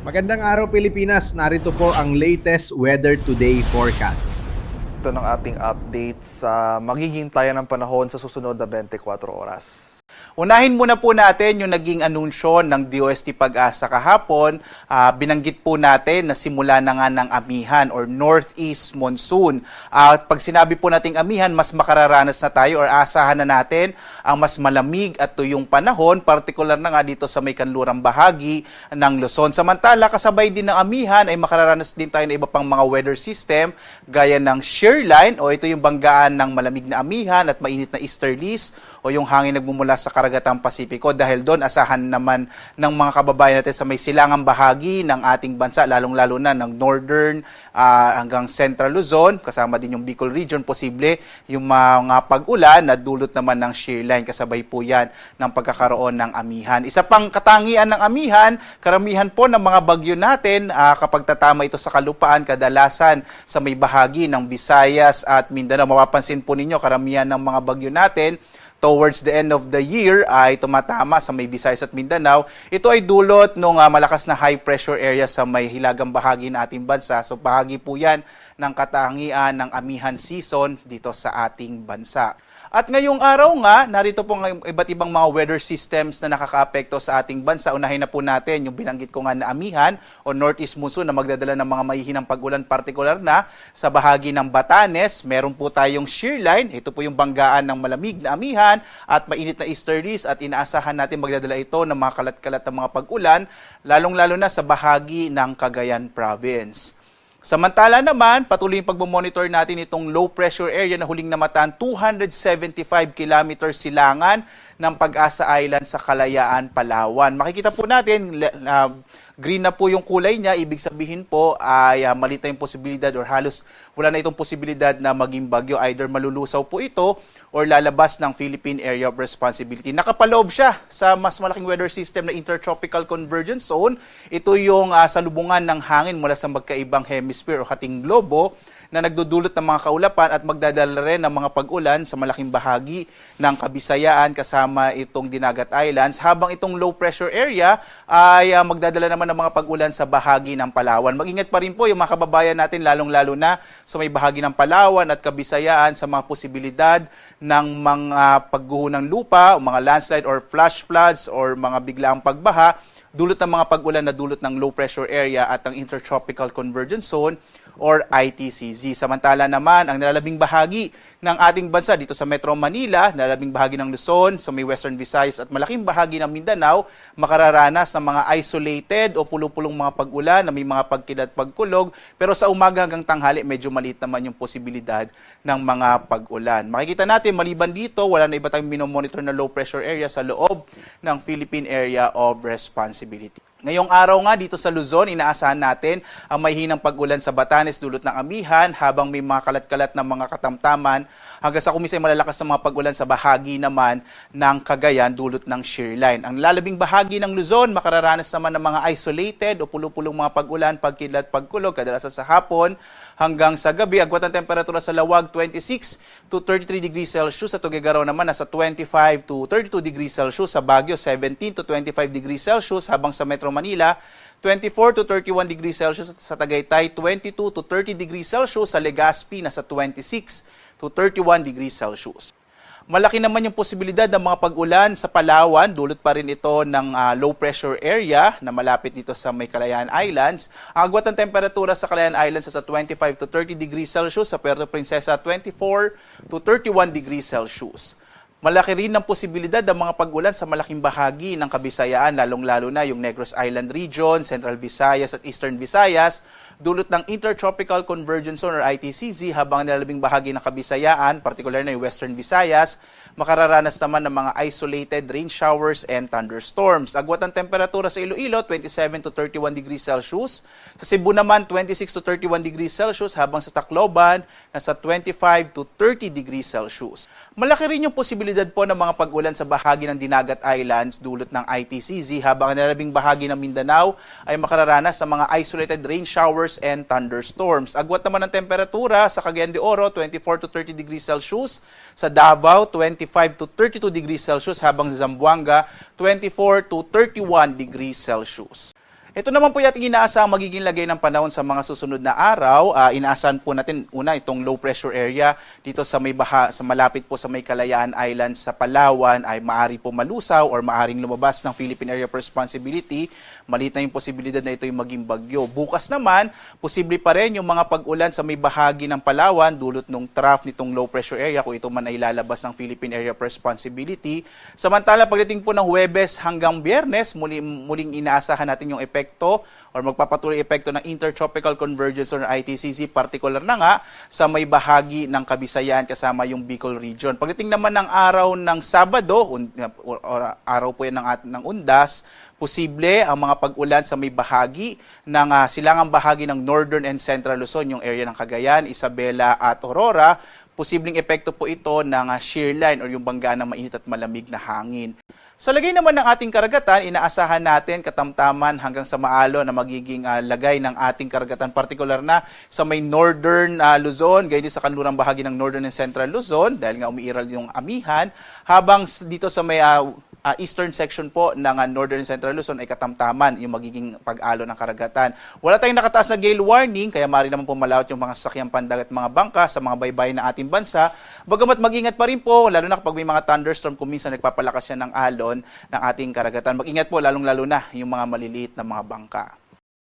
Magandang araw Pilipinas, narito po ang latest Weather Today forecast. Ito ng ating update sa magiging tayo ng panahon sa susunod na 24 oras. Unahin muna po natin yung naging anunsyo ng DOST Pag-asa kahapon. Binanggit po natin na simula na nga ng amihan or northeast monsoon. At pag sinabi po nating amihan, mas makararanas na tayo or asahan na natin ang mas malamig at tuyong panahon, partikular na nga dito sa may kanlurang bahagi ng Luzon. Samantala, kasabay din ng amihan ay makararanas din tayo ng iba pang mga weather system gaya ng shear line o ito yung banggaan ng malamig na amihan at mainit na easterlies o yung hangin nagmumula sa karagatang Pasipiko. Dahil doon, asahan naman ng mga kababayan natin sa may silangang bahagi ng ating bansa, lalong-lalo na ng northern hanggang central Luzon, kasama din yung Bicol region, posible yung mga pag-ulan na dulot naman ng shear line. Kasabay po yan ng pagkakaroon ng amihan. Isa pang katangian ng amihan, karamihan po ng mga bagyo natin, kapag tatama ito sa kalupaan, kadalasan sa may bahagi ng Visayas at Mindanao. Mapapansin po ninyo, karamihan ng mga bagyo natin, towards the end of the year ay tumatama sa may Visayas at Mindanao. Ito ay dulot ng malakas na high pressure area sa may hilagang bahagi ng ating bansa. So bahagi po yan ng katangian ng amihan season dito sa ating bansa. At ngayong araw nga, narito po ang iba't ibang mga weather systems na nakakaapekto sa ating bansa. Unahin na po natin yung binanggit ko nga na amihan o northeast monsoon na magdadala ng mga mahihinang pag-ulan, partikular na sa bahagi ng Batanes. Meron po tayong shear line. Ito po yung banggaan ng malamig na amihan at mainit na easterlies at inaasahan natin magdadala ito ng mga kalat-kalat na mga pag-ulan, lalong-lalo na sa bahagi ng Cagayan Province. Samantala naman, patuloy yung pagmamonitor natin itong low pressure area na huling namataan 275 kilometers silangan ng Pag-asa Island sa Kalayaan, Palawan. Makikita po natin, green na po yung kulay niya, ibig sabihin po ay maliit na yung posibilidad or halos wala na itong posibilidad na maging bagyo. Either malulusaw po ito or lalabas ng Philippine Area of Responsibility. Nakapaloob siya sa mas malaking weather system na Intertropical Convergence Zone. Ito yung salubungan ng hangin mula sa magkaibang hemisphere o hating globo na nagdudulot ng mga kaulapan at magdadala rin ng mga pag-ulan sa malaking bahagi ng Kabisayaan kasama itong Dinagat Islands, habang itong low pressure area ay magdadala naman ng mga pag-ulan sa bahagi ng Palawan. Mag-ingat pa rin po yung mga kababayan natin, lalong-lalo na sa may bahagi ng Palawan at Kabisayaan sa mga posibilidad ng mga pagguho ng lupa, o mga landslide or flash floods or mga biglaang pagbaha dulot ng mga pag-ulan na dulot ng low pressure area at ang Intertropical Convergence Zone or ITCZ. Samantala naman, ang nalalabing bahagi ng ating bansa dito sa Metro Manila, nalalabing bahagi ng Luzon, sa may Western Visayas at malaking bahagi ng Mindanao, makararanas ng mga isolated o pulupulong mga pag-ulan na may mga pagkidlat pagkulog, pero sa umaga hanggang tanghali, medyo maliit naman yung posibilidad ng mga pag-ulan. Makikita natin, maliban dito, wala na iba tayong minomonitor na low pressure area sa loob ng Philippine Area of Responsibility. Ngayong araw nga dito sa Luzon, inaasahan natin ang mahihinang pag-ulan sa Batanes dulot ng amihan, habang may mga kalat-kalat na mga katamtaman hanggang sa kumisay malalakas na mga pag-ulan sa bahagi naman ng Cagayan dulot ng shear line. Ang lalabing bahagi ng Luzon, makararanas naman ng mga isolated o pulupulong mga pag-ulan, pagkidlat, pagkulog, kadalasan sa hapon hanggang sa gabi. Agwat ng temperatura sa Lawag 26 to 33 degrees Celsius, sa Tuguegarao naman nasa 25 to 32 degrees Celsius, sa Baguio 17 to 25 degrees Celsius, habang sa Metro Manila 24 to 31 degrees Celsius, sa Tagaytay 22 to 30 degrees Celsius, sa Legazpi nasa 26 to 31 degrees Celsius. Malaki naman yung posibilidad ng mga pag-ulan sa Palawan, dulot pa rin ito ng low pressure area na malapit dito sa may Kalayaan Islands. Ang agwat ng temperatura sa Kalayaan Islands sa 25 to 30 degrees Celsius, sa Puerto Princesa 24 to 31 degrees Celsius. Malaki rin ang posibilidad ng mga pag-ulan sa malaking bahagi ng Kabisayaan, lalong-lalo na yung Negros Island region, Central Visayas at Eastern Visayas, dulot ng Intertropical Convergence Zone or ITCZ, habang nalalabing bahagi ng Kabisayaan, particular na yung Western Visayas, makararanas naman ng mga isolated rain showers and thunderstorms. Agwat ang temperatura sa Iloilo, 27 to 31 degrees Celsius. Sa Cebu naman, 26 to 31 degrees Celsius, habang sa Tacloban, nasa 25 to 30 degrees Celsius. Malaki rin yung posibilidad po ng mga pag-ulan sa bahagi ng Dinagat Islands dulot ng ITCZ, habang ang nalalabing bahagi ng Mindanao ay makararanas sa mga isolated rain showers and thunderstorms. Agwat naman ang temperatura sa Cagayan de Oro, 24 to 30 degrees Celsius. Sa Davao, 25 to 32 degrees Celsius, habang sa Zamboanga, 24 to 31 degrees Celsius. Ito naman po yung ating inaasahang magiging lagay ng panahon sa mga susunod na araw. Inaasahan po natin una itong low pressure area dito sa sa malapit po sa may Kalayaan Island sa Palawan ay maari po malusaw or maaring lumabas ng Philippine Area of Responsibility. Maliit na yung posibilidad na ito yung maging bagyo. Bukas naman, posible pa rin yung mga pag-ulan sa may bahagi ng Palawan dulot ng trough nitong low pressure area kung ito man ay lalabas ng Philippine Area of Responsibility. Samantala, pagdating po ng Huwebes hanggang Biyernes, muling inaasahan natin yung epekto or magpapatuloy epekto ng Intertropical Convergence or ITCZ, particular na nga sa may bahagi ng Kabisayan kasama yung Bicol region. Pagdating naman ng araw ng Sabado, or araw po yan ng Undas, posible ang mga pag-ulan sa may bahagi ng silangang bahagi ng Northern and Central Luzon, yung area ng Cagayan, Isabela at Aurora. Posibleng epekto po ito ng shear line or yung bangga ng mainit at malamig na hangin. Sa lagay naman ng ating karagatan, inaasahan natin katamtaman hanggang sa maalo na magiging lagay ng ating karagatan, particular na sa may Northern Luzon, gayon din sa kanlurang bahagi ng Northern and Central Luzon dahil nga umiiral yung amihan, habang dito sa may eastern section po ng Northern and Central Luzon ay katamtaman yung magiging pag-alo ng karagatan. Wala tayong nakataas na gale warning, kaya maaari naman po malawat yung mga sasakyang pandagat at mga bangka sa mga baybayin ng ating bansa. Bagamat mag-ingat pa rin po, lalo na kapag may mga thunderstorm, kung minsan nagpapalakas yan ng alon ng ating karagatan. Mag-ingat po, lalong-lalo na yung mga maliliit na mga bangka.